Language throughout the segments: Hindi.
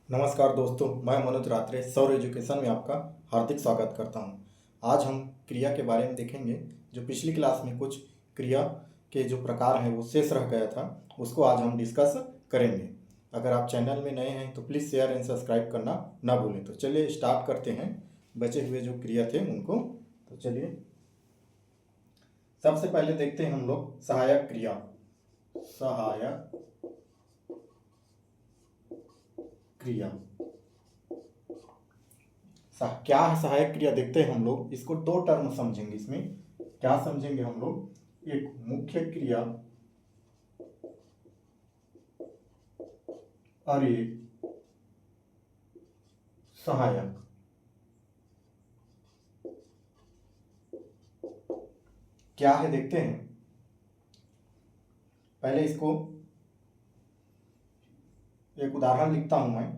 नमस्कार दोस्तों, मैं मनोज रात्रे सौर एजुकेशन में आपका हार्दिक स्वागत करता हूं। आज हम क्रिया के बारे में देखेंगे। जो पिछली क्लास में कुछ क्रिया के जो प्रकार हैं वो शेष रह गया था, उसको आज हम डिस्कस करेंगे। अगर आप चैनल में नए हैं तो प्लीज़ शेयर एंड सब्सक्राइब करना ना भूलें। तो चलिए स्टार्ट करते हैं बचे हुए जो क्रिया थे उनको। तो चलिए सबसे पहले देखते हैं हम लोग सहायक क्रिया। सहायक क्रिया क्या है सहायक क्रिया, देखते हैं हम लोग। इसको दो टर्म समझेंगे। इसमें क्या समझेंगे हम लोग? एक मुख्य क्रिया और एक सहायक। क्या है देखते हैं। पहले इसको एक उदाहरण लिखता हूं मैं।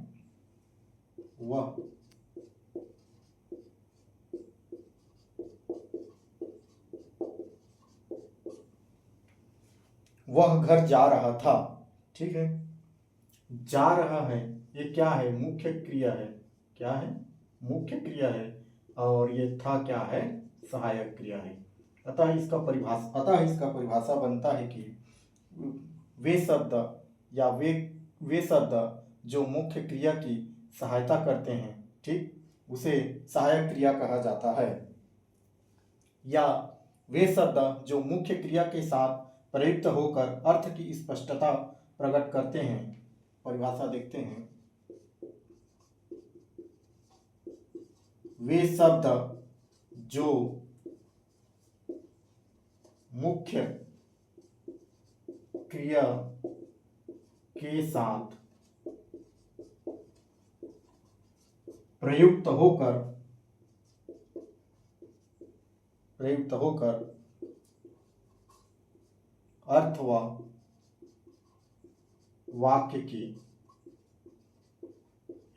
वह घर जा रहा था। ठीक है, जा रहा है, ये क्या है? मुख्य क्रिया है। क्या है? मुख्य क्रिया है। और ये था क्या है? सहायक क्रिया है। अतः इसका परिभाषा बनता है कि वे शब्द या वे शब्द जो मुख्य क्रिया की सहायता करते हैं, ठीक, उसे सहायक क्रिया कहा जाता है। या वे शब्द जो मुख्य क्रिया के साथ प्रयुक्त होकर अर्थ की स्पष्टता प्रकट करते हैं। परिभाषा देखते हैं। वे शब्द जो मुख्य क्रिया के साथ प्रयुक्त होकर अर्थ व वाक्य की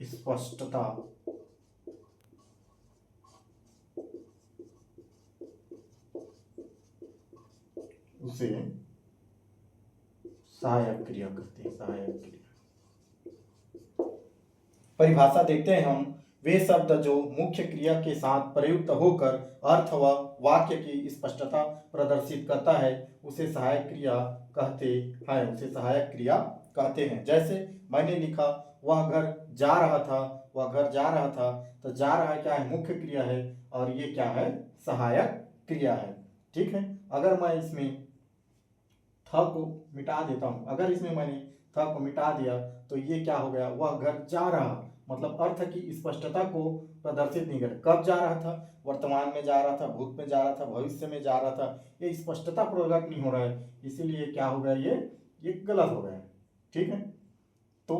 स्पष्टता उसे सहायक क्रिया कहते हैं। सहायक क्रिया परिभाषा देखते हैं हम। वे शब्द जो मुख्य क्रिया के साथ प्रयुक्त होकर अर्थ व वाक्य की स्पष्टता प्रदर्शित करता है, उसे सहायक क्रिया कहते हैं। उसे सहायक क्रिया कहते हैं। जैसे मैंने लिखा, वह घर जा रहा था। वह घर जा रहा था, तो जा रहा क्या है? मुख्य क्रिया है। और ये क्या है? सहायक क्रिया है। ठीक है। अगर मैं इसमें थ को मिटा देता हूं, अगर इसमें मैंने थ को मिटा दिया तो ये क्या हो गया? वह घर जा रहा, मतलब अर्थ की स्पष्टता को प्रदर्शित नहीं कर। कब जा रहा था? वर्तमान में जा रहा था, भूत में जा रहा था, भविष्य में जा रहा था। ये स्पष्टता प्रकट नहीं हो रहा है, इसीलिए क्या हो गया? ये गलत हो गया। ठीक है। तो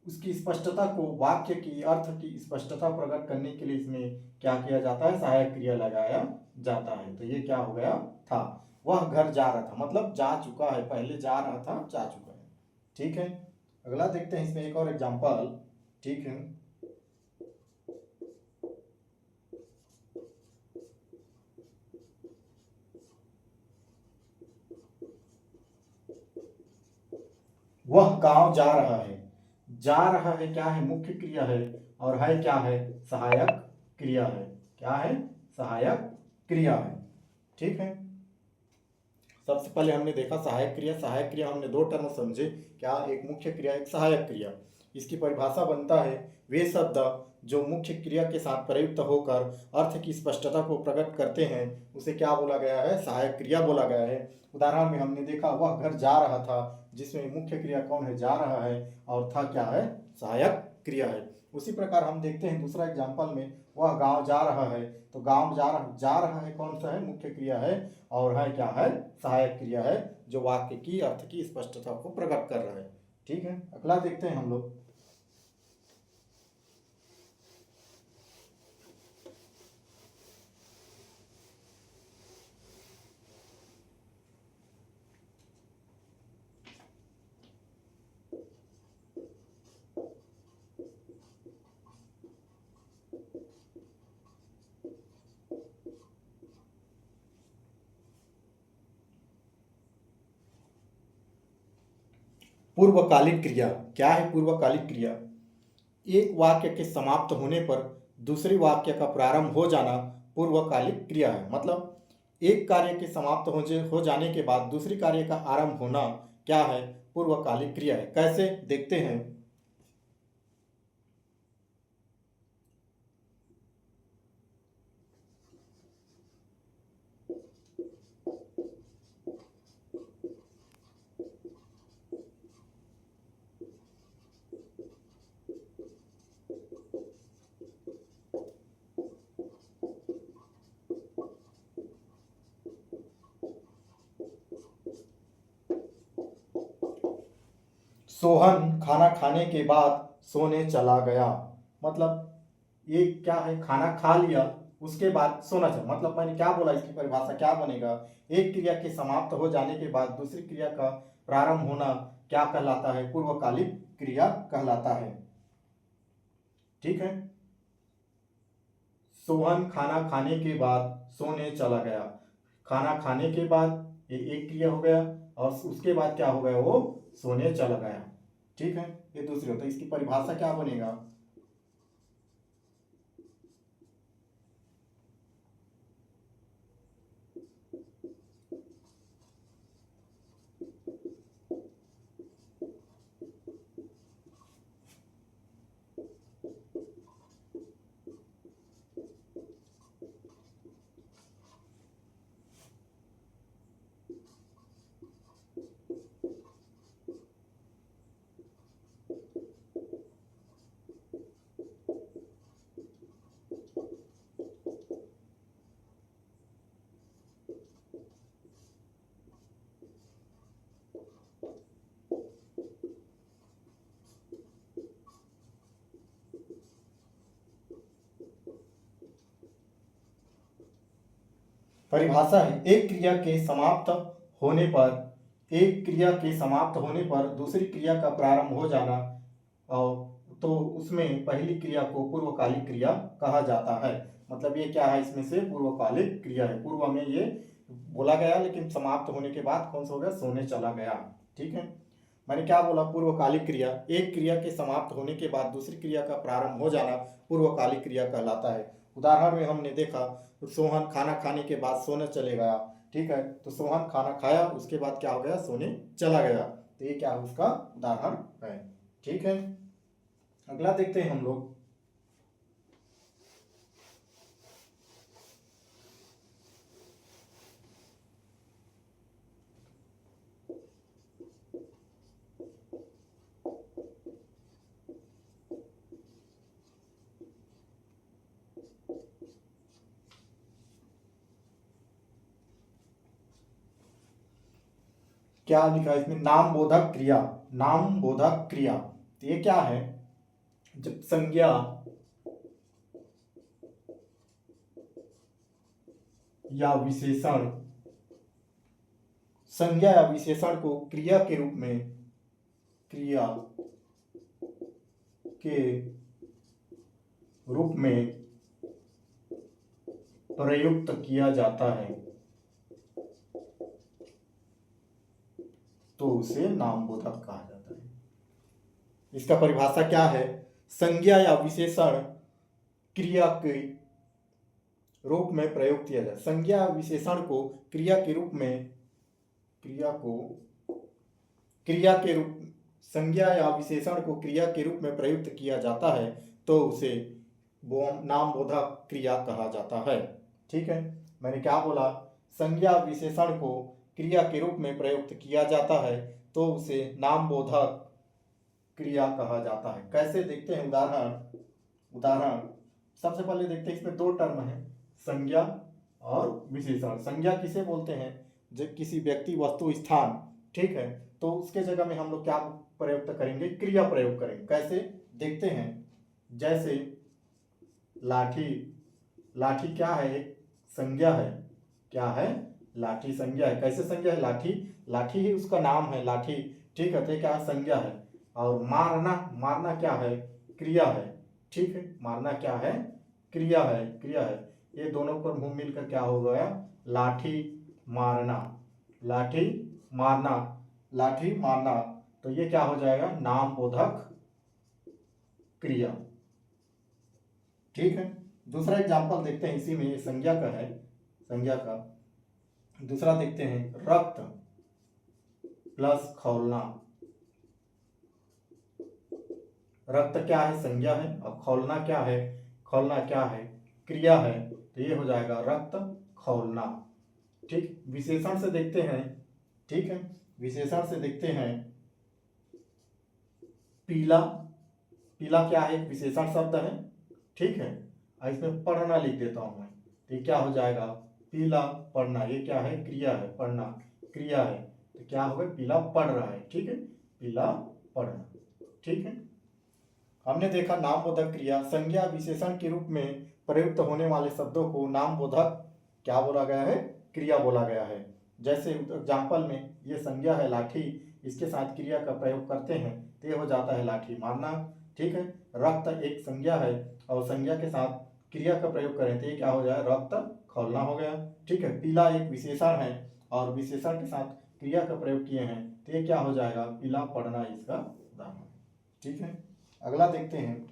उसकी स्पष्टता को, वाक्य की अर्थ की स्पष्टता प्रकट करने के लिए इसमें क्या किया जाता है? सहायक क्रिया लगाया जाता है। तो ये क्या हो गया? था। वह घर जा रहा था, मतलब जा चुका है। पहले जा रहा था, जा चुका है। ठीक है। अगला देखते हैं इसमें एक और एग्जांपल। ठीक है। वह गांव जा रहा है। जा रहा है क्या है? मुख्य क्रिया है। और है क्या है? सहायक क्रिया है। क्या है? सहायक क्रिया है। ठीक है। सबसे पहले हमने देखा सहायक क्रिया। सहायक क्रिया हमने दो टर्म समझे। क्या? एक मुख्य क्रिया, एक सहायक क्रिया। इसकी परिभाषा बनता है, वे शब्द जो मुख्य क्रिया के साथ प्रयुक्त होकर अर्थ की स्पष्टता को प्रकट करते हैं, उसे क्या बोला गया है? सहायक क्रिया बोला गया है। उदाहरण में हमने देखा, वह घर जा रहा था, जिसमें मुख्य क्रिया कौन है? जा रहा है। और था क्या है? सहायक क्रिया है। उसी प्रकार हम देखते हैं दूसरा एग्जाम्पल में, वह गांव जा रहा है। तो गांव जा रहा है कौन सा है? मुख्य क्रिया है। और है क्या है? सहायक क्रिया है, जो वाक्य की अर्थ की स्पष्टता को प्रकट कर रहा है। ठीक है। अगला देखते हैं हम लोग। पूर्वकालिक क्रिया। क्या है पूर्वकालिक क्रिया? एक वाक्य के समाप्त होने पर दूसरी वाक्य का प्रारंभ हो जाना पूर्वकालिक क्रिया है। मतलब एक कार्य के समाप्त हो जाने के बाद दूसरी कार्य का आरंभ होना क्या है? पूर्वकालिक क्रिया है। कैसे? देखते हैं। सोहन खाना खाने के बाद सोने चला गया। मतलब ये क्या है? खाना खा लिया उसके बाद सोना चला। मतलब मैंने क्या बोला, इसकी परिभाषा क्या बनेगा? एक क्रिया के समाप्त हो जाने के बाद दूसरी क्रिया का प्रारंभ होना क्या कहलाता है? पूर्वकालिक क्रिया कहलाता है। ठीक है। सोहन खाना खाने के बाद सोने चला गया। खाना खाने के बाद ये एक क्रिया हो गया और उसके बाद क्या हो गया? वो सोने चला गया। ठीक है। ये दूसरी होता है। इसकी परिभाषा क्या बनेगा? परिभाषा है, एक क्रिया के समाप्त होने पर दूसरी क्रिया का प्रारंभ हो जाना और तो उसमें पहली क्रिया को पूर्वकालिक क्रिया कहा जाता है। मतलब ये क्या है? इसमें से पूर्वकालिक क्रिया है। पूर्व में ये बोला गया लेकिन समाप्त होने के बाद कौन सा हो गया? सोने चला गया। ठीक है। मैंने क्या बोला? पूर्वकालिक क्रिया। एक क्रिया के समाप्त होने के बाद दूसरी क्रिया का प्रारंभ हो जाना पूर्वकालिक क्रिया कहलाता है। उदाहरण में हमने देखा तो सोहन खाना खाने के बाद सोने चले गया। ठीक है। तो सोहन खाना खाया उसके बाद क्या हो गया? सोने चला गया। तो ये क्या है? उसका उदाहरण है। ठीक है। अगला देखते हैं हम लोग। क्या लिखा है इसमें? नाम बोधक क्रिया। नाम बोधक क्रिया। तो ये क्या है? जब या विशेषण संज्ञा या विशेषण को क्रिया के रूप में प्रयुक्त किया जाता है तो उसे नामबोधक कहा जाता है। इसका परिभाषा क्या है? संज्ञा या विशेषण क्रिया के रूप में प्रयोग किया जाए। संज्ञा या विशेषण को क्रिया के रूप में संज्ञा या विशेषण को क्रिया के रूप में प्रयुक्त किया जाता है तो उसे नामबोधक क्रिया कहा जाता है। ठीक है। मैंने क्या बोला? संज्ञा विशेषण को क्रिया के रूप में प्रयुक्त किया जाता है तो उसे नामबोधक क्रिया कहा जाता है। कैसे? देखते हैं उदाहरण। सबसे पहले देखते हैं, इसमें दो टर्म है, संज्ञा और विशेषण। संज्ञा किसे बोलते हैं? जब किसी व्यक्ति, वस्तु, स्थान, ठीक है, तो उसके जगह में हम लोग क्या प्रयुक्त करेंगे? क्रिया प्रयोग करेंगे। कैसे? देखते हैं। जैसे लाठी। लाठी क्या है? एक संज्ञा है। क्या है? लाठी संज्ञा है। कैसे संज्ञा है? लाठी ही उसका नाम है, लाठी। ठीक है। तो क्या है? संज्ञा है। और मारना क्या है? क्रिया है। ठीक है। मारना क्या है? क्रिया है। ये दोनों को मुंह मिलकर क्या हो गया? लाठी मारना। लाठी मारना। तो ये क्या हो जाएगा? नामबोधक क्रिया। ठीक है, दूसरा एग्जाम्पल देखते हैं, इसी में ये संज्ञा का है, संज्ञा का दूसरा देखते हैं, रक्त प्लस खौलना। रक्त क्या है? संज्ञा है। अब खौलना क्या है? खौलना क्या है? क्रिया है। तो ये हो जाएगा रक्त खौलना। ठीक, विशेषण से देखते हैं। ठीक है, विशेषण से देखते हैं, पीला। पीला क्या है? विशेषण शब्द है। ठीक है, इसमें पढ़ना लिख देता हूं मैं, तो ये क्या हो जाएगा? पीला पढ़ना। ये क्या है? क्रिया है, पढ़ना क्रिया है, तो क्या होगा? पीला पढ़ रहा है। ठीक है, पीला पढ़ना। ठीक है, हमने देखा नामबोधक क्रिया, संज्ञा विशेषण के रूप में प्रयुक्त होने वाले शब्दों को नामबोधक क्या बोला गया है? क्रिया बोला गया है। जैसे एग्जाम्पल में ये संज्ञा है लाठी, इसके साथ क्रिया का प्रयोग करते हैं तो ये हो जाता है लाठी मारना। ठीक है, रक्त एक संज्ञा है और संज्ञा के साथ क्रिया का प्रयोग करें तो ये क्या हो जाए? रक्त खौलना हो गया। ठीक है, पीला एक विशेषण है और विशेषण के साथ क्रिया का प्रयोग किए हैं तो ये क्या हो जाएगा? पीला पढ़ना इसका उदाहरण। ठीक है, अगला देखते हैं,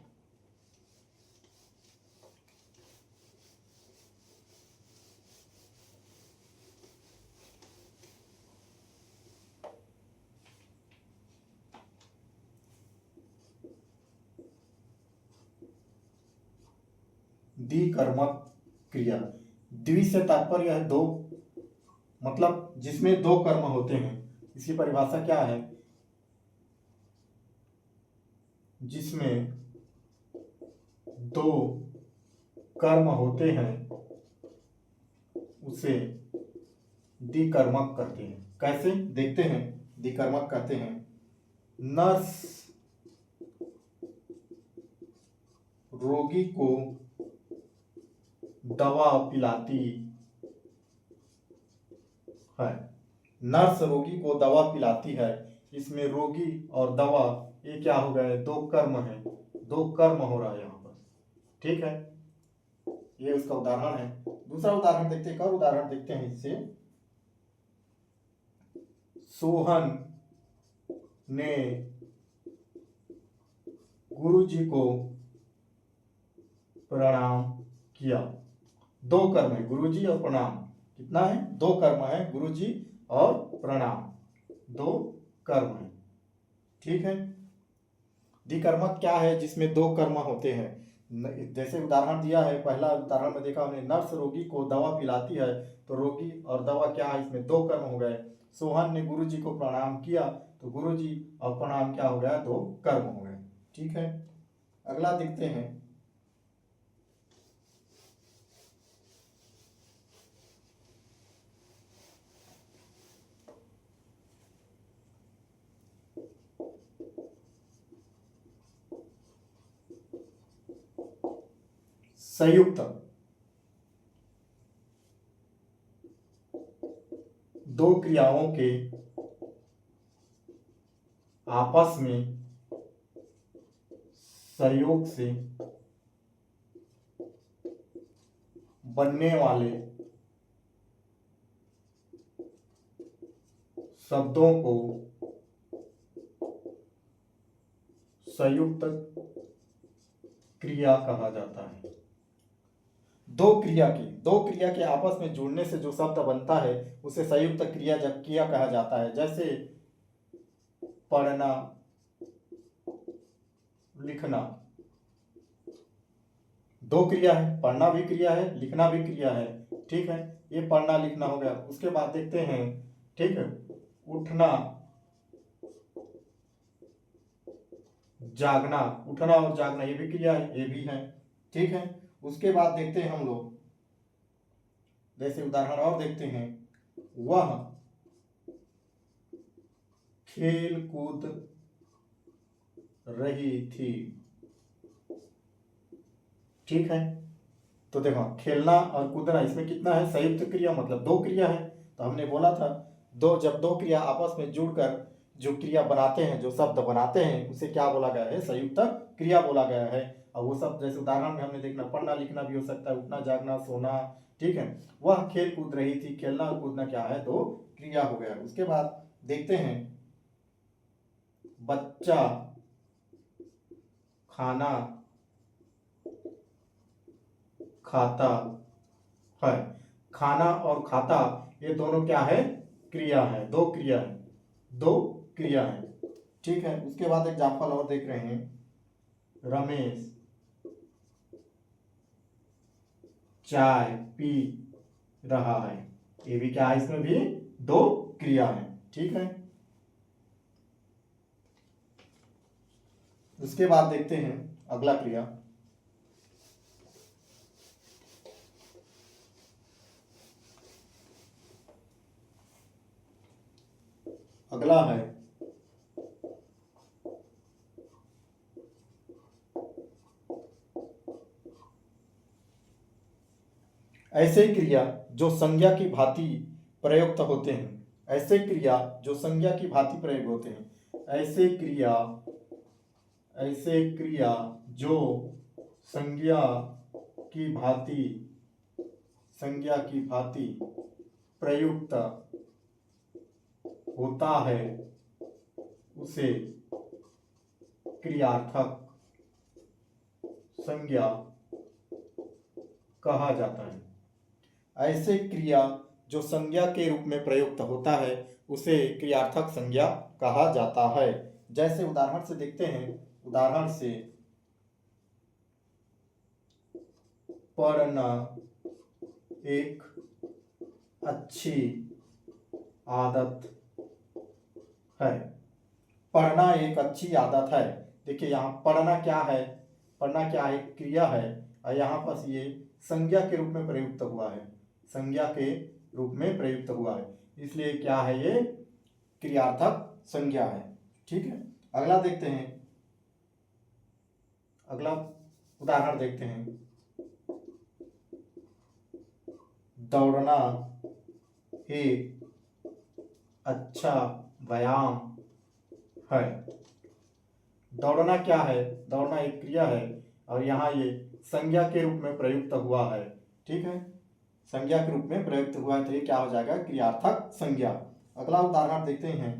द्विकर्मक क्रिया। द्वि से तात्पर्य है दो, मतलब जिसमें दो कर्म होते हैं। इसकी परिभाषा क्या है? जिसमें दो कर्म होते हैं उसे द्विकर्मक कहते हैं। कैसे? देखते हैं, द्विकर्मक कहते हैं, नर्स रोगी को दवा पिलाती है। नर्स रोगी को दवा पिलाती है, इसमें रोगी और दवा ये क्या हो गए? दो कर्म है, दो कर्म हो रहा है यहाँ पर। ठीक है, ये उसका उदाहरण है। दूसरा उदाहरण देखते हैं, एक और उदाहरण देखते हैं इससे। सोहन ने गुरुजी को प्रणाम किया। दो कर्म है, गुरुजी और प्रणाम। कितना है? दो कर्म है, गुरुजी और प्रणाम, दो कर्म है। ठीक है, द्विकर्मक क्या है? जिसमें दो कर्म होते हैं। जैसे उदाहरण दिया है, पहला उदाहरण में देखा हमने, नर्स रोगी को दवा पिलाती है, तो रोगी और दवा क्या है? इसमें दो कर्म हो गए। सोहन ने गुरुजी को प्रणाम किया, तो गुरुजी और प्रणाम क्या हो गया? दो कर्म हो गए। ठीक है, अगला देखते हैं, संयुक्त। दो क्रियाओं के आपस में सहयोग से बनने वाले शब्दों को संयुक्त क्रिया कहा जाता है। दो क्रिया के आपस में जुड़ने से जो शब्द बनता है उसे संयुक्त क्रिया कहा जाता है। जैसे पढ़ना, लिखना, दो क्रिया है, पढ़ना भी क्रिया है, लिखना भी क्रिया है। ठीक है, ये पढ़ना लिखना हो गया। उसके बाद देखते हैं, ठीक है, उठना, जागना। उठना और जागना ये भी क्रिया है, ये भी है। ठीक है, उसके बाद देखते हैं हम लोग, जैसे उदाहरण और देखते हैं, वह खेल कूद रही थी। ठीक है, तो देखो खेलना और कूदना, इसमें कितना है? संयुक्त क्रिया, मतलब दो क्रिया है। तो हमने बोला था जब दो क्रिया आपस में जुड़कर जो क्रिया बनाते हैं, जो शब्द बनाते हैं, उसे क्या बोला गया है? संयुक्त क्रिया बोला गया है। और वो सब जैसे उदाहरण में हमने देखना, पढ़ना लिखना भी हो सकता है, उठना जागना सोना। ठीक है, वह खेल कूद रही थी, खेलना और कूदना क्या है? दो क्रिया हो गया। उसके बाद देखते हैं, बच्चा खाना खाता है। खाना और खाता ये दोनों क्या है? क्रिया है, दो क्रिया है, दो क्रिया है। ठीक है, उसके बाद एग्जाम्पल और देख रहे हैं। रमेश चाय पी रहा है। ये भी क्या है? इसमें भी दो क्रिया है। ठीक है, उसके बाद देखते हैं अगला क्रिया। अगला है ऐसे क्रिया जो संज्ञा की भांति प्रयुक्त होते हैं। ऐसे क्रिया जो संज्ञा की भांति प्रयोग होते हैं। ऐसे क्रिया जो संज्ञा की भांति प्रयुक्त होता है उसे क्रियार्थक संज्ञा कहा जाता है। ऐसे क्रिया जो संज्ञा के रूप में प्रयुक्त होता है उसे क्रियार्थक संज्ञा कहा जाता है। जैसे उदाहरण से देखते हैं। उदाहरण से पढ़ना एक अच्छी आदत है। पढ़ना एक अच्छी आदत है। देखिए यहाँ पढ़ना क्या है? पढ़ना क्या है? क्रिया है, और यहाँ पर ये संज्ञा के रूप में प्रयुक्त हुआ है। संज्ञा के रूप में प्रयुक्त हुआ है, इसलिए क्या है? ये क्रियार्थक संज्ञा है। ठीक है, अगला देखते हैं। अगला उदाहरण देखते हैं। दौड़ना एक अच्छा व्यायाम है। दौड़ना क्या है? दौड़ना एक क्रिया है, और यहाँ ये संज्ञा के रूप में प्रयुक्त हुआ है। ठीक है, संज्ञा के रूप में प्रयुक्त हुआ है, तो ये क्या हो जाएगा? क्रियार्थक संज्ञा। अगला उदाहरण देखते हैं।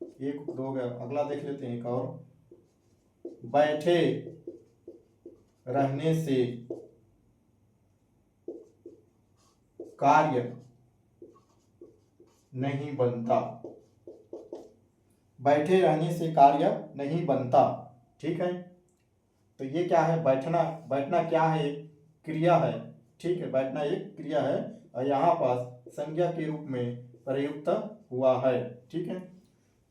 एक दो अगला देख लेते हैं एक और। बैठे रहने से कार्य नहीं बनता। बैठे रहने से कार्य नहीं बनता। ठीक है, तो ये क्या है? बैठना क्या है? क्रिया है। ठीक है, बैठना एक क्रिया है, और यहाँ पास संज्ञा के रूप में प्रयुक्त हुआ है। ठीक है,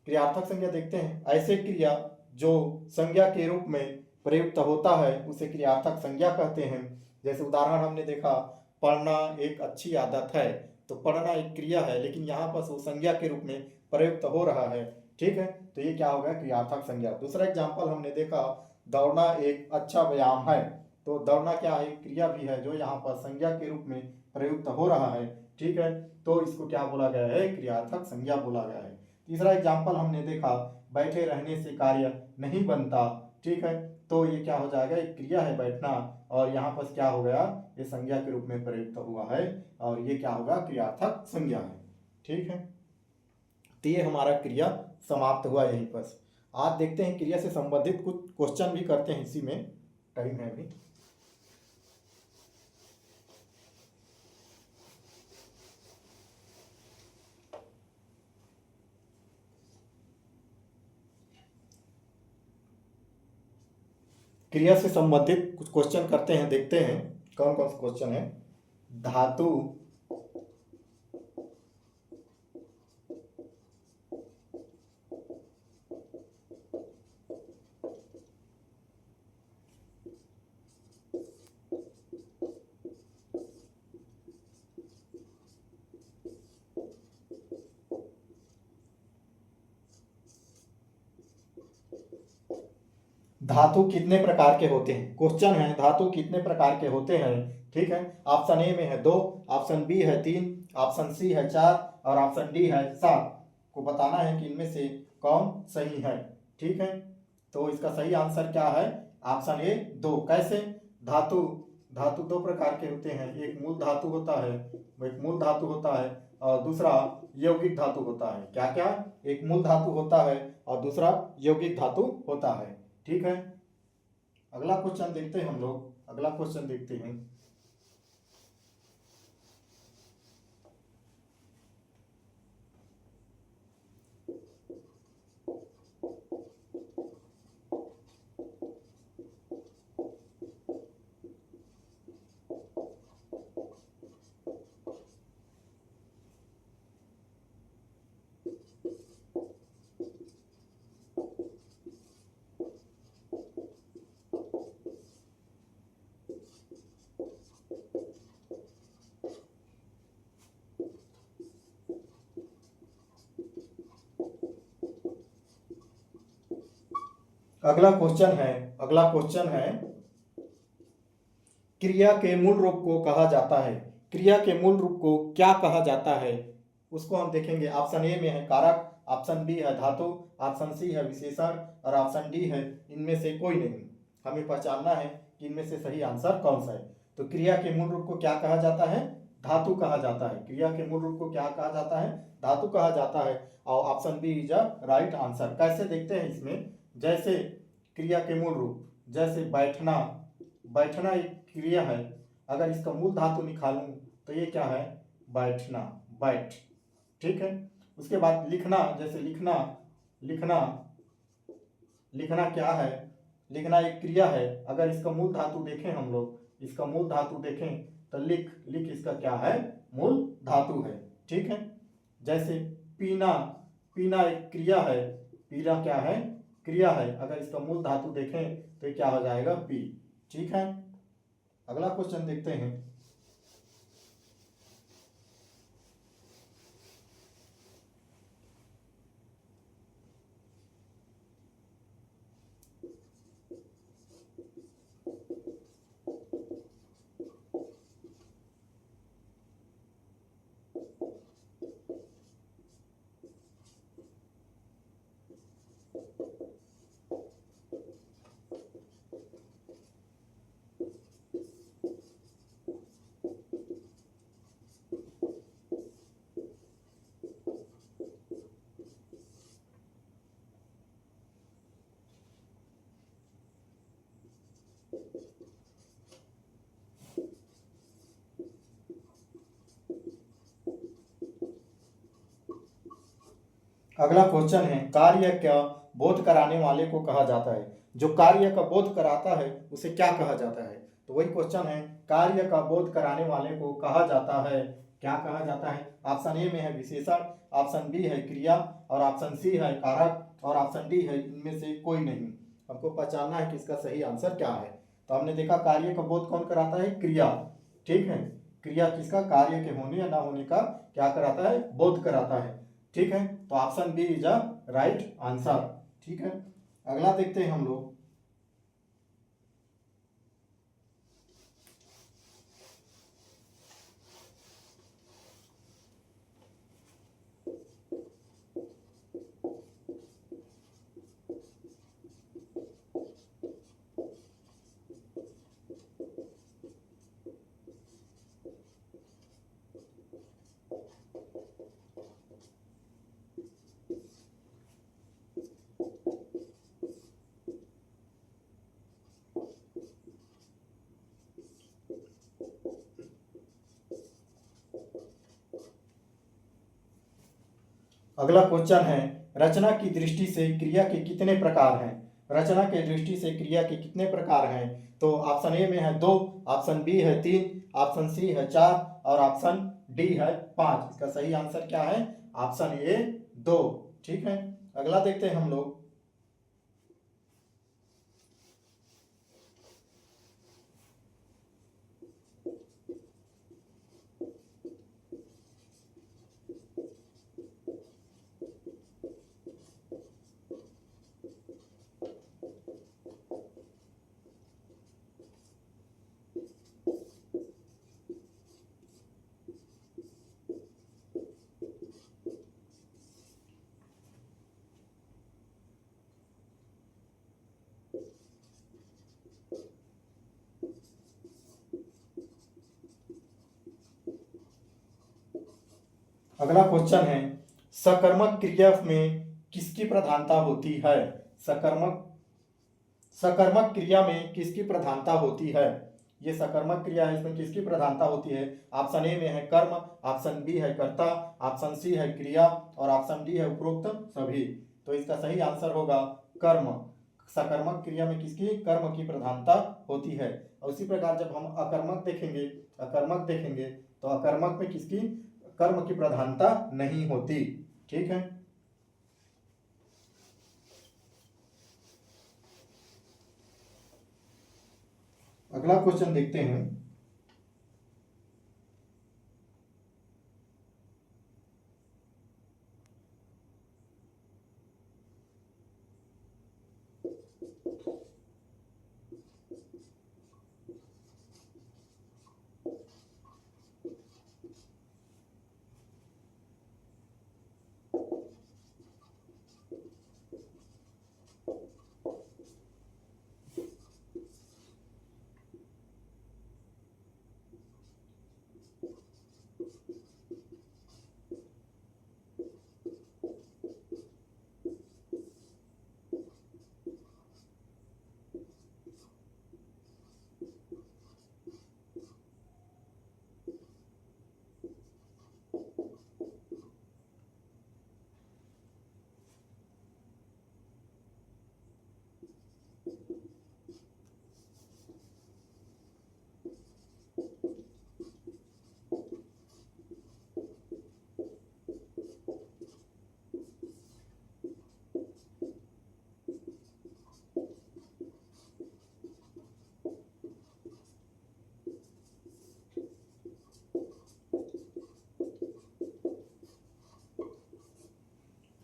क्रियार्थक संज्ञा देखते हैं। ऐसे क्रिया जो संज्ञा के रूप में प्रयुक्त होता है उसे क्रियार्थक संज्ञा कहते हैं। जैसे उदाहरण हमने देखा, पढ़ना एक अच्छी आदत है। तो पढ़ना एक क्रिया है, लेकिन यहाँ पर वो संज्ञा के रूप में प्रयुक्त हो रहा है। ठीक है, तो ये क्या होगा? क्रियार्थक संज्ञा। दूसरा एग्जाम्पल हमने देखा, दौड़ना एक अच्छा व्यायाम है। तो दौड़ना क्या है? क्रिया भी है, जो यहाँ पर संज्ञा के रूप में प्रयुक्त हो रहा है। ठीक है, तो इसको क्या बोला गया है? क्रियार्थक संज्ञा बोला गया है। तीसरा एग्जाम्पल हमने देखा, बैठे रहने से कार्य नहीं बनता। ठीक है, तो ये क्या हो जाएगा? एक क्रिया है बैठना, और यहाँ पर क्या हो गया? ये संज्ञा के रूप में प्रयुक्त हुआ है, और ये क्या होगा? क्रियार्थक संज्ञा है। ठीक है, तो ये हमारा क्रिया समाप्त हुआ यहीं पर। आज देखते हैं क्रिया से संबंधित कुछ क्वेश्चन भी करते हैं, इसी में टाइम है अभी। क्रिया से संबंधित कुछ क्वेश्चन करते हैं, देखते हैं कौन कौन से क्वेश्चन है। धातु धातु कितने प्रकार के होते हैं? क्वेश्चन है, धातु कितने प्रकार के होते हैं? ठीक है, ऑप्शन ए में है 2, ऑप्शन बी है 3, ऑप्शन सी है 4, और ऑप्शन डी है 7। को बताना है कि इनमें से कौन सही है। ठीक है, तो इसका सही आंसर क्या है? Option A 2। कैसे? धातु धातु दो प्रकार के होते हैं। एक मूल धातु होता है, एक मूल धातु होता है, और दूसरा यौगिक धातु होता है। क्या क्या? एक मूल धातु होता है और दूसरा यौगिक धातु होता है। ठीक है, अगला क्वेश्चन देखते हैं हम लोग, अगला क्वेश्चन देखते हैं। अगला क्वेश्चन है, अगला क्वेश्चन है, क्रिया के मूल रूप को कहा जाता है। क्रिया के मूल रूप को क्या कहा जाता है, उसको हम देखेंगे। ऑप्शन ए में है कारक, ऑप्शन बी है धातु, ऑप्शन सी है विशेषण और ऑप्शन डी है इनमें से कोई नहीं। हमें पहचानना है कि इनमें से सही आंसर कौन सा है। तो क्रिया के मूल रूप को क्या कहा जाता है, धातु कहा जाता है। क्रिया के मूल रूप को क्या कहा जाता है, धातु कहा जाता है। और option B is a right answer. कैसे देखते हैं इसमें, जैसे क्रिया के मूल रूप, जैसे बैठना, बैठना एक क्रिया है, अगर इसका मूल धातु निकालूं तो ये क्या है, बैठना, बैठ, ठीक है। उसके बाद लिखना, जैसे लिखना, लिखना, लिखना क्या है, लिखना एक क्रिया है, अगर इसका मूल धातु देखें हम लोग, इसका मूल धातु देखें तो लिख, लिख इसका क्या है, मूल धातु है, ठीक है। जैसे पीना, पीना एक क्रिया है, पीना क्या है, क्रिया है, अगर इसका मूल धातु देखें तो क्या हो जाएगा, पी, ठीक है। अगला क्वेश्चन देखते हैं। अगला क्वेश्चन है, कार्य का बोध कराने वाले को कहा जाता है। जो कार्य का बोध कराता है उसे क्या कहा जाता है। तो वही क्वेश्चन है, कार्य का बोध कराने वाले को कहा जाता है, क्या कहा जाता है। ऑप्शन ए में है विशेषण, ऑप्शन बी है क्रिया और ऑप्शन सी है कारक और ऑप्शन डी है इनमें से कोई नहीं। हमको पहचानना है कि इसका सही आंसर क्या है। तो हमने देखा कार्य का बोध कौन कराता है, क्रिया, ठीक है। क्रिया किसका, कार्य के होने या ना होने का क्या कराता है, बोध कराता है, ठीक है। तो option B is a right answer, ठीक है। अगला देखते हैं हम लोग। अगला क्वेश्चन है, रचना की दृष्टि से क्रिया के कितने प्रकार हैं। रचना के दृष्टि से क्रिया के कितने प्रकार हैं। तो ऑप्शन ए में है 2, ऑप्शन बी है 3, ऑप्शन सी है 4 और ऑप्शन डी है 5। इसका सही आंसर क्या है, ऑप्शन ए 2, ठीक है। अगला देखते हैं हम लोग। अगला क्वेश्चन है, सकर्मक क्रिया में किसकी प्रधानता होती है। सकर्मक, सकर्मक क्रिया में किसकी प्रधानता होती है? ये सकर्मक क्रिया है, इसमें किसकी प्रधानता होती है? ऑप्शन ए में है कर्म, ऑप्शन बी है कर्ता, ऑप्शन सी है क्रिया और ऑप्शन डी है उपरोक्त सभी। तो इसका सही आंसर होगा कर्म। सकर्मक क्रिया में किसकी, कर्म की प्रधानता होती है। और उसी प्रकार जब हम अकर्मक देखेंगे तो अकर्मक में किसकी, कर्म की प्रधानता नहीं होती। ठीक है। अगला क्वेश्चन देखते हैं।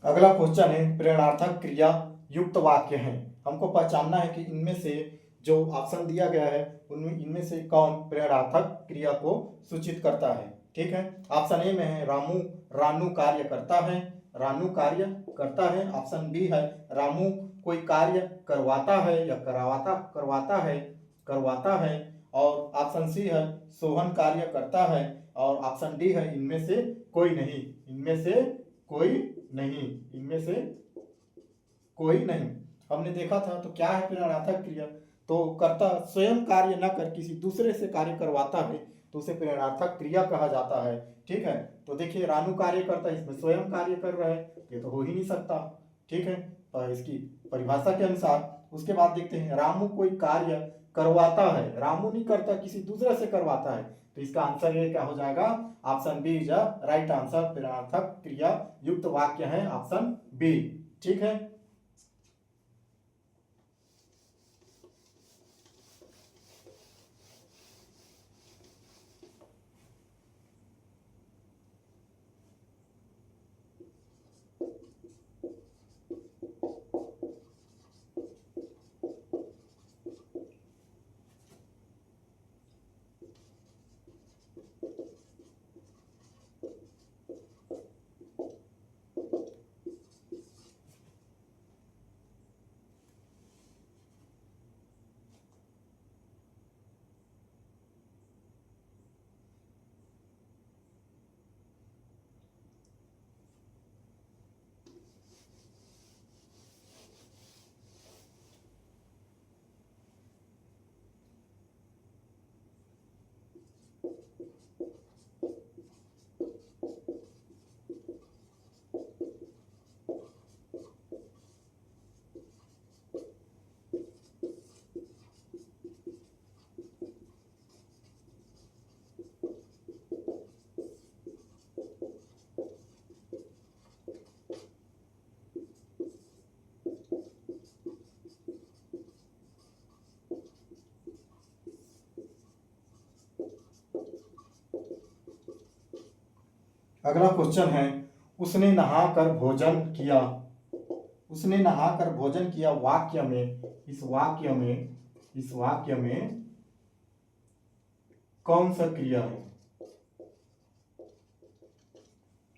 अगला क्वेश्चन है प्रेरणार्थक क्रिया युक्त वाक्य हैं। हमको पहचानना है कि इनमें से जो ऑप्शन दिया गया है उनमें इनमें से कौन प्रेरणार्थक क्रिया को सूचित करता है। ठीक है। ऑप्शन ए में है रामू रानू कार्य करता है, रानू कार्य करता है। ऑप्शन बी है रामू कोई कार्य करवाता है या करवाता है। और ऑप्शन सी है सोहन कार्य करता है। और ऑप्शन डी है इनमें से कोई नहीं, इनमें से कोई नहीं। हमने देखा था तो क्या है प्रेरणार्थक क्रिया, तो कर्ता स्वयं कार्य न कर किसी दूसरे से कार्य करवाता है तो उसे प्रेरणार्थक क्रिया कहा जाता है। ठीक है। तो देखिए रानू कार्य करता है, इसमें स्वयं कार्य कर रहा है, ये तो हो ही नहीं सकता। ठीक है। तो इसकी परिभाषा के अनुसार उसके बाद देखते हैं रामू कोई कार्य करवाता है, रामू नहीं करता किसी दूसरे से करवाता है। तो इसका आंसर ये क्या हो जाएगा, option B is right answer. प्रेरणार्थक क्रिया युक्त वाक्य है ऑप्शन बी। ठीक है। अगला क्वेश्चन है उसने नहाकर भोजन किया। उसने नहाकर भोजन किया वाक्य में, इस वाक्य में कौन सा क्रिया है?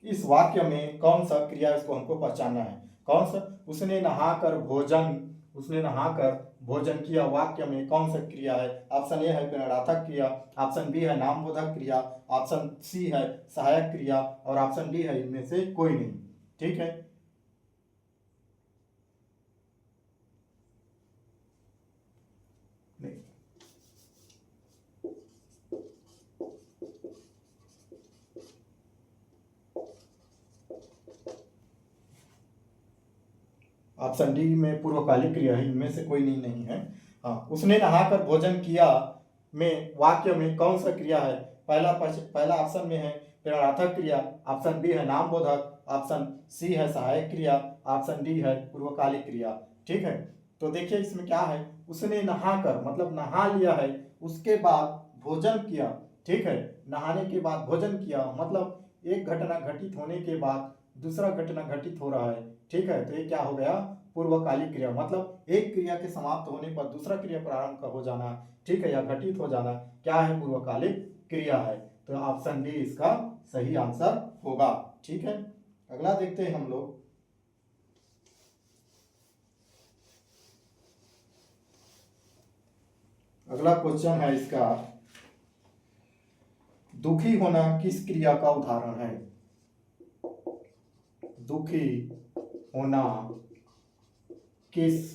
इस वाक्य में कौन सा क्रिया, इसको हमको पहचानना है। कौन सा? उसने नहाकर भोजन किया वाक्य में कौन सा क्रिया है? ऑप्शन ए है प्रेरणार्थक क्रिया, ऑप्शन बी है नामबोधक क्रिया, ऑप्शन सी है सहायक क्रिया और ऑप्शन डी है इनमें से कोई नहीं। ठीक है। ऑप्शन डी में पूर्वकालिक क्रिया है, इनमें से कोई नहीं है। हाँ, उसने नहाकर भोजन किया में वाक्य में कौन सा क्रिया है? पहला ऑप्शन में है प्रेरणार्थक क्रिया, ऑप्शन बी है नामबोधक, ऑप्शन सी है सहायक क्रिया, ऑप्शन डी है पूर्वकालिक क्रिया। ठीक है, तो देखिए इसमें क्या है, उसने नहाकर मतलब नहा लिया है, उसके बाद भोजन किया। ठीक है, नहाने के बाद भोजन किया मतलब एक घटना घटित होने के बाद दूसरा घटना घटित हो रहा है। ठीक है, तो ये क्या हो गया? पूर्वकालिक क्रिया, मतलब एक क्रिया के समाप्त होने पर दूसरा क्रिया प्रारंभ का हो जाना, ठीक है, या घटित हो जाना, क्या है? पूर्वकालिक क्रिया है। तो ऑप्शन डी इसका सही आंसर होगा। ठीक है, अगला देखते हैं हम लोग। अगला क्वेश्चन है इसका, दुखी होना किस क्रिया का उदाहरण है? दुखी होना किस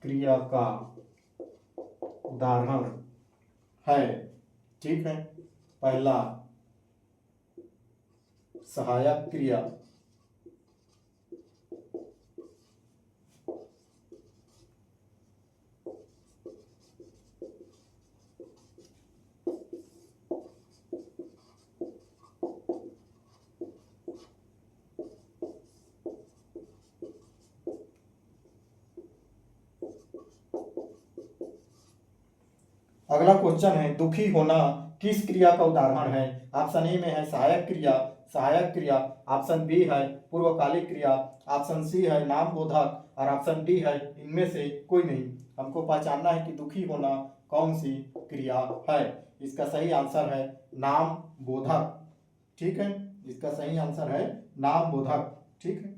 क्रिया का उदाहरण है? ठीक है, पहला सहायक क्रिया, अगला क्वेश्चन है दुखी होना किस क्रिया का उदाहरण है? ऑप्शन ए में है सहायक क्रिया, ऑप्शन बी है पूर्वकालिक क्रिया, ऑप्शन सी है नामबोधक और ऑप्शन डी है इनमें से कोई नहीं। हमको पहचानना है कि दुखी होना कौन सी क्रिया है। इसका सही आंसर है नामबोधक। ठीक है, इसका सही आंसर है नामबोधक। ठीक है,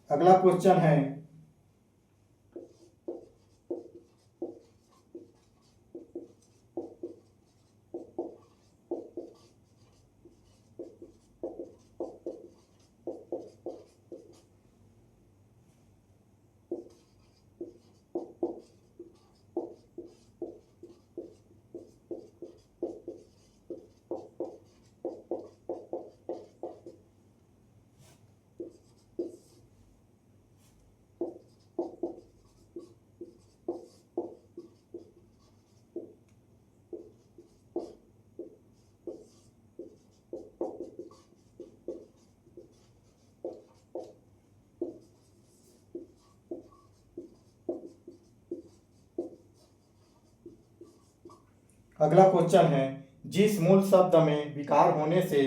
अगला क्वेश्चन है, अगला क्वेश्चन है जिस मूल शब्द में विकार होने से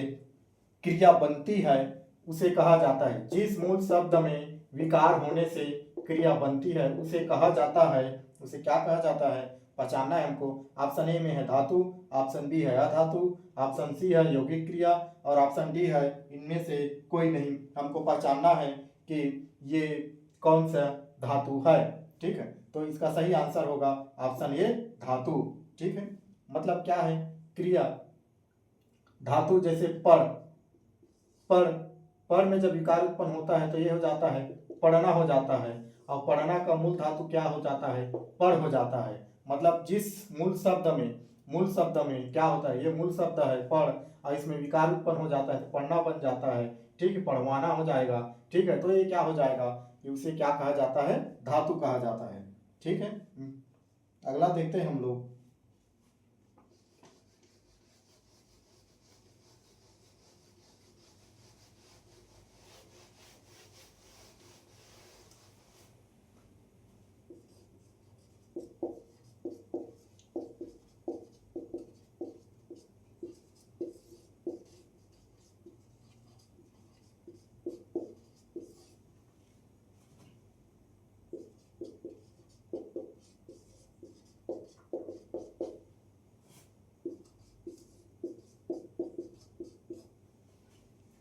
क्रिया बनती है उसे कहा जाता है। जिस मूल शब्द में विकार होने से क्रिया बनती है उसे कहा जाता है, उसे क्या कहा जाता है? पहचानना है हमको। ऑप्शन ए में है धातु, ऑप्शन बी है अधातु, ऑप्शन सी है यौगिक क्रिया और ऑप्शन डी है इनमें से कोई नहीं। हमको पहचानना है कि ये कौन सा धातु है। ठीक है, तो इसका सही आंसर होगा ऑप्शन ए धातु। ठीक है, मतलब क्या है? क्रिया धातु जैसे पर पर में जब विकार उत्पन्न होता है तो ये हो जाता है पढ़ना हो जाता है, और पढ़ना का मूल धातु क्या हो जाता है? पढ़ हो जाता है। मतलब जिस मूल शब्द में क्या होता है? ये मूल शब्द है पढ़, और इसमें विकार उत्पन्न हो जाता है तो पढ़ना बन जाता है। ठीक है, पढ़वाना हो जाएगा। ठीक है, तो ये क्या हो जाएगा? कि उसे क्या कहा जाता है? धातु कहा जाता है। ठीक है, अगला देखते हैं हम लोग।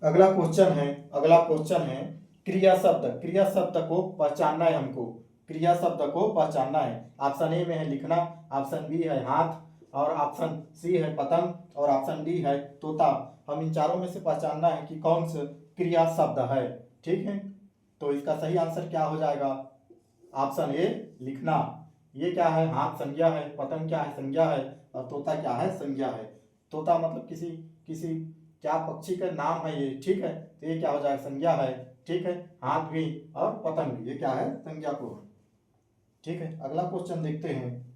अगला क्वेश्चन है क्रिया शब्द को पहचानना है हमको। क्रिया शब्द को पहचानना है। ऑप्शन ए में है लिखना, ऑप्शन बी है हाथ और ऑप्शन सी है पतंग और ऑप्शन डी है तोता। हम इन चारों में से पहचानना है कि कौन सा क्रिया शब्द है। ठीक है, तो इसका सही आंसर क्या हो जाएगा? ऑप्शन ए लिखना। ये क्या है? हाथ संज्ञा है, पतंग क्या है? संज्ञा है, और तोता क्या है, संज्ञा है। तोता मतलब किसी किसी क्या पक्षी का नाम है ये, ठीक है, तो ये क्या हो जाएगा, संज्ञा है, ठीक है। हाथ भी और पतंग भी, ये क्या है, संज्ञा को है, ठीक है। अगला क्वेश्चन देखते हैं।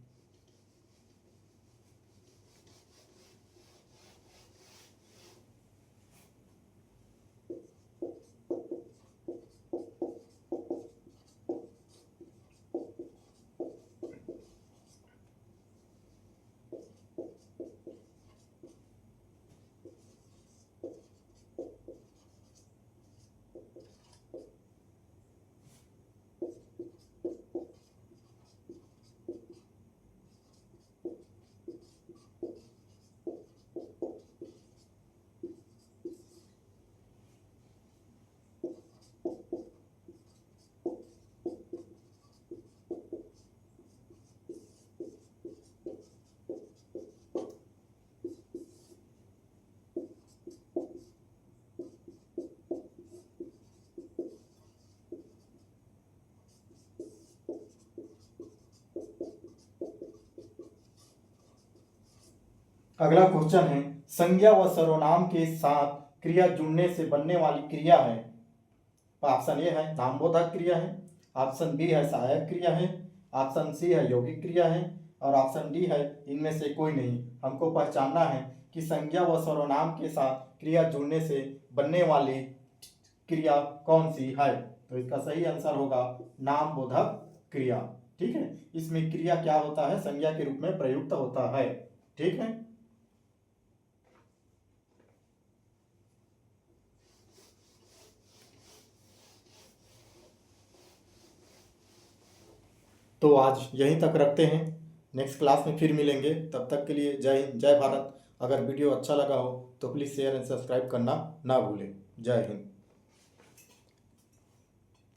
अगला क्वेश्चन है, संज्ञा व सर्वनाम के साथ क्रिया जुड़ने से बनने वाली क्रिया है। ऑप्शन ए है नामबोधक क्रिया है, ऑप्शन बी है सहायक क्रिया है, ऑप्शन सी है यौगिक क्रिया है, और ऑप्शन डी है इनमें से कोई नहीं। हमको पहचानना है कि संज्ञा व सर्वनाम के साथ क्रिया जुड़ने से बनने वाली क्रिया कौन सी है। तो इसका सही आंसर होगा नामबोधक क्रिया, ठीक है। इसमें क्रिया क्या होता है, संज्ञा के रूप में प्रयुक्त होता है, ठीक है। तो आज यहीं तक रखते हैं, नेक्स्ट क्लास में फिर मिलेंगे। तब तक के लिए जय हिंद, जय भारत। अगर वीडियो अच्छा लगा हो तो प्लीज़ शेयर एंड सब्सक्राइब करना ना भूलें। जय हिंद।